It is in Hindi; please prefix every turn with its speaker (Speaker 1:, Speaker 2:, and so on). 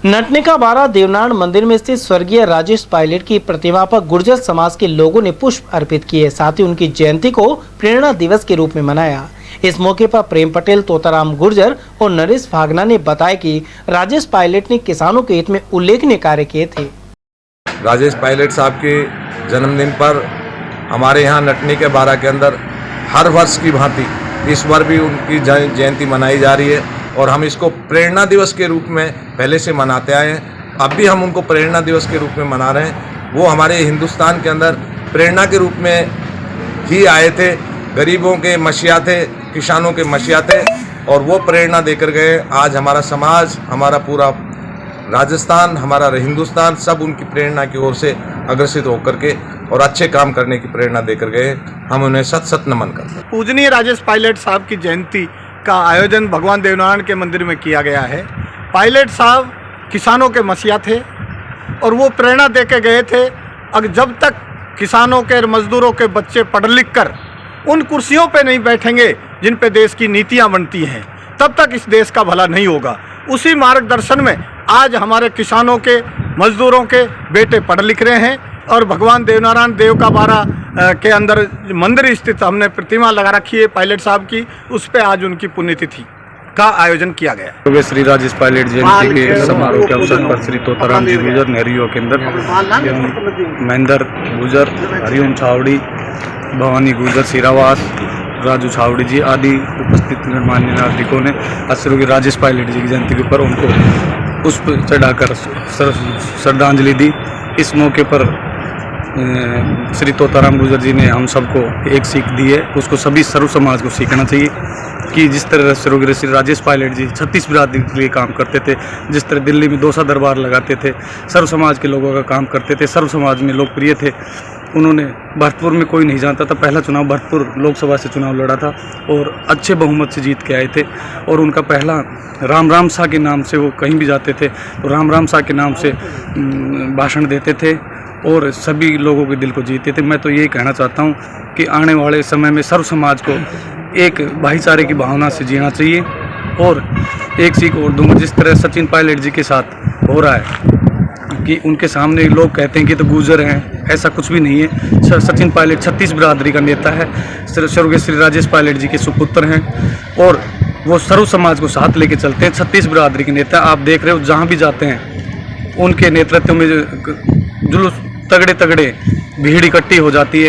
Speaker 1: नटनिका बारा देवनारायण मंदिर में स्थित स्वर्गीय राजेश पायलट की प्रतिमा पर गुर्जर समाज के लोगों ने पुष्प अर्पित किए। साथ ही उनकी जयंती को प्रेरणा दिवस के रूप में मनाया। इस मौके पर प्रेम पटेल, तोताराम गुर्जर और नरेश फागना ने बताया कि राजेश पायलट ने किसानों के हित में उल्लेखनीय कार्य किए थे।
Speaker 2: राजेश पायलट साहब के जन्मदिन पर हमारे यहाँ नटनिका बारा के अंदर हर वर्ष की भांति इस बार भी उनकी जयंती मनाई जा रही है और हम इसको प्रेरणा दिवस के रूप में पहले से मनाते आए हैं। अब भी हम उनको प्रेरणा दिवस के रूप में मना रहे हैं। वो हमारे हिंदुस्तान के अंदर प्रेरणा के रूप में ही आए थे। गरीबों के मसीहा थे, किसानों के मसीहा थे और वो प्रेरणा देकर गए। आज हमारा समाज, हमारा पूरा राजस्थान, हमारा हिंदुस्तान सब उनकी प्रेरणा की ओर से अग्रसित होकर के और अच्छे काम करने की प्रेरणा देकर गए। हम उन्हें सत सत नमन करते हैं।
Speaker 3: पूजनीय राजेश पायलट साहब की जयंती का आयोजन भगवान देवनारायण के मंदिर में किया गया है। पायलट साहब किसानों के मसीहा थे और वो प्रेरणा दे के गए थे। अगर जब तक किसानों के मजदूरों के बच्चे पढ़ लिख कर उन कुर्सियों पे नहीं बैठेंगे जिन पे देश की नीतियां बनती हैं, तब तक इस देश का भला नहीं होगा। उसी मार्गदर्शन में आज हमारे किसानों के, मजदूरों के बेटे पढ़ लिख रहे हैं और भगवान देवनारायण देव का बारा के अंदर मंदिर स्थित हमने प्रतिमा लगा रखी है पायलट साहब की। उस पर आज उनकी पुण्यतिथि का आयोजन किया गया।
Speaker 4: श्री राजेश पायलट जयंती के समारोह के अवसर पर श्री तोताराम जी गुर्जर, नेहरू केंद्र महेंद्र गुर्जर, हरिओम छावड़ी, भवानी गुर्जर, सिरावास, राजू छावड़ी जी आदि उपस्थित गणमान्य नागरिकों ने श्री राजेश पायलट जी की जयंती के ऊपर उनको पुष्प चढ़ाकर श्रद्धांजलि दी। इस मौके पर श्री तोताराम गुर्जर जी ने हम सबको एक सीख दी है, उसको सभी सर्व समाज को सीखना चाहिए कि जिस तरह श्री राजेश पायलट जी 36 बिरादरी के लिए काम करते थे, जिस तरह दिल्ली में दोसा दरबार लगाते थे, सर्व समाज के लोगों का काम करते थे, सर्व समाज में लोकप्रिय थे। उन्होंने भरतपुर में कोई नहीं जानता था, पहला चुनाव भरतपुर लोकसभा से चुनाव लड़ा था और अच्छे बहुमत से जीत के आए थे। और उनका पहला राम राम शाह के नाम से वो कहीं भी जाते थे तो राम राम शाह के नाम से भाषण देते थे और सभी लोगों के दिल को जीते थे। मैं तो यही कहना चाहता हूँ कि आने वाले समय में सर्व समाज को एक भाईचारे की भावना से जीना चाहिए। और एक सीख और दूंगा, जिस तरह सचिन पायलट जी के साथ हो रहा है कि उनके सामने लोग कहते हैं कि तो गुर्जर हैं, ऐसा कुछ भी नहीं है। सचिन पायलट 36 बिरादरी का नेता है, स्वर्गीय श्री राजेश पायलट जी के सुपुत्र हैं और वो सर्व समाज को साथ लेके चलते हैं। 36 बिरादरी के नेता आप देख रहे हो, जहाँ भी जाते हैं उनके नेतृत्व में जुलूस तगड़े तगड़े भीड़ इकट्ठी हो जाती है।